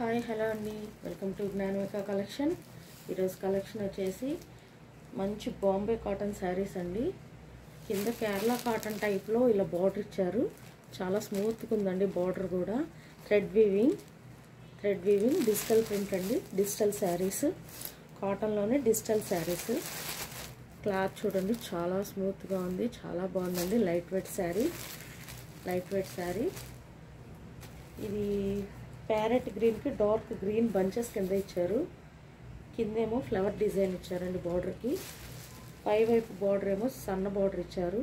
Hi hello అండి, welcome to జ్ఞానవిక collection. ఈరోజు collection వచ్చేసి మంచి బాంబే కాటన్ శారీస్ అండి. కింద కేరళ కాటన్ టైప్లో ఇలా బార్డర్ ఇచ్చారు. చాలా స్మూత్గా ఉందండి బార్డర్ కూడా. థ్రెడ్ వీవింగ్ డిజిటల్ ప్రింట్ అండి. డిజిటల్ శారీస్, కాటన్లోనే డిజిటల్ శారీస్. క్లాత్ చూడండి చాలా స్మూత్గా ఉంది, చాలా బాగుందండి. Light weight sari. ఇది ప్యారెట్ గ్రీన్కి డార్క్ గ్రీన్ బంచెస్ కింద ఇచ్చారు. కిందేమో ఫ్లవర్ డిజైన్ ఇచ్చారండి బార్డర్కి. పైవైపు బార్డర్ ఏమో సన్న బార్డర్ ఇచ్చారు.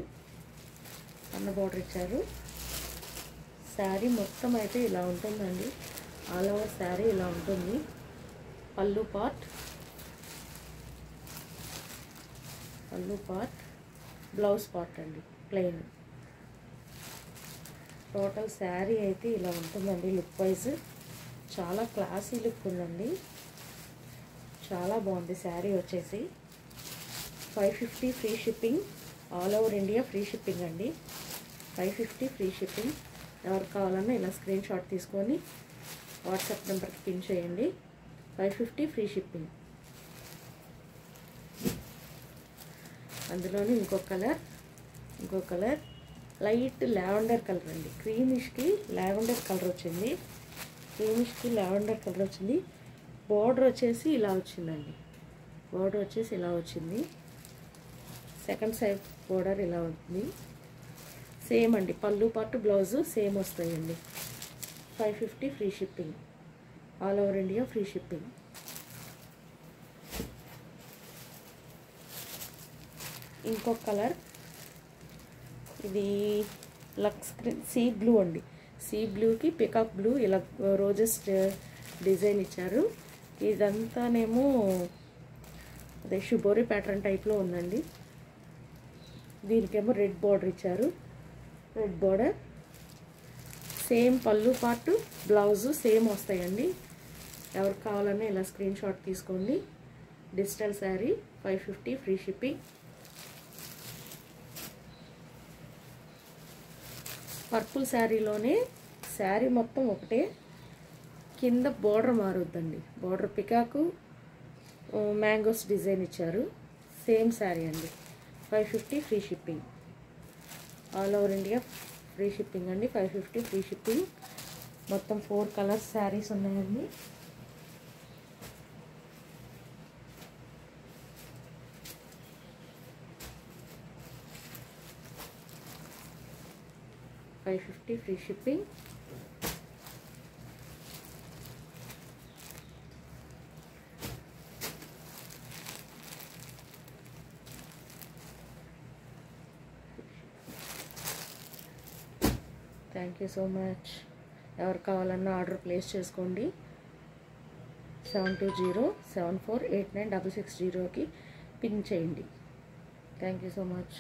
శారీ మొత్తం అయితే ఇలా ఉంటుందండి. ఆల్ ఓవర్ శారీ ఇలా ఉంటుంది. పళ్ళు పార్ట్, బ్లౌజ్ పార్ట్ అండి ప్లెయిన్. టోటల్ శారీ అయితే ఇలా ఉంటుందండి. లుక్ వైజ్ చాలా క్లాసీ లుక్ ఉందండి. చాలా బాగుంది శారీ వచ్చేసి. 550 free shipping, all over India free shipping అండి. 550 ఫ్రీ షిప్పింగ్. ఎవరికి కావాలన్నా ఇలా స్క్రీన్ షాట్ తీసుకొని వాట్సాప్ నెంబర్కి పిన్ చేయండి. 550 ఫ్రీ షిప్పింగ్. అందులోని ఇంకో కలర్ లైట్ లావెండర్ కలర్ అండి. క్రీమిష్కి లావెండర్ కలర్ వచ్చింది. బార్డర్ వచ్చేసి ఇలా వచ్చింది. సెకండ్ సైడ్ బార్డర్ ఇలా ఉంది. సేమ్ అండి, పళ్ళు పాటు బ్లౌజ్ సేమ్ వస్తాయండి. 550 free shipping, all over India free shipping. ఇంకొక కలర్, ఇది లక్స్ గ్రీన్ సీ బ్లూ అండి. సీ బ్లూకి పికాక్ బ్లూ ఇలా రోజెస్ డిజైన్ ఇచ్చారు. ఇదంతానేమో అదే షుబోరి ప్యాటర్న్ టైప్లో ఉందండి. దీనికేమో రెడ్ బార్డర్ ఇచ్చారు. సేమ్ పళ్ళు పార్ట్ బ్లౌజు సేమ్ వస్తాయండి. ఎవరికి కావాలన్నా ఇలా స్క్రీన్ షాట్ తీసుకోండి. Digital sari 550 free shipping. Purple శారీలోనే శారీ మొత్తం ఒకటే, కింద బార్డర్ మారుద్దండి. బార్డర్ పికాకు మ్యాంగోస్ డిజైన్ ఇచ్చారు. సేమ్ శారీ అండి. 550 free shipping, all over India free shipping అండి. 550 ఫ్రీ షిప్పింగ్. మొత్తం 4 కలర్స్ శారీస్ ఉన్నాయండి. $550 free shipping. Thank you so much. ఎవరు కావాలన్నా ఆర్డర్ ప్లేస్ చేసుకోండి. 7207489660కి పిన్ చేయండి. Thank you so much.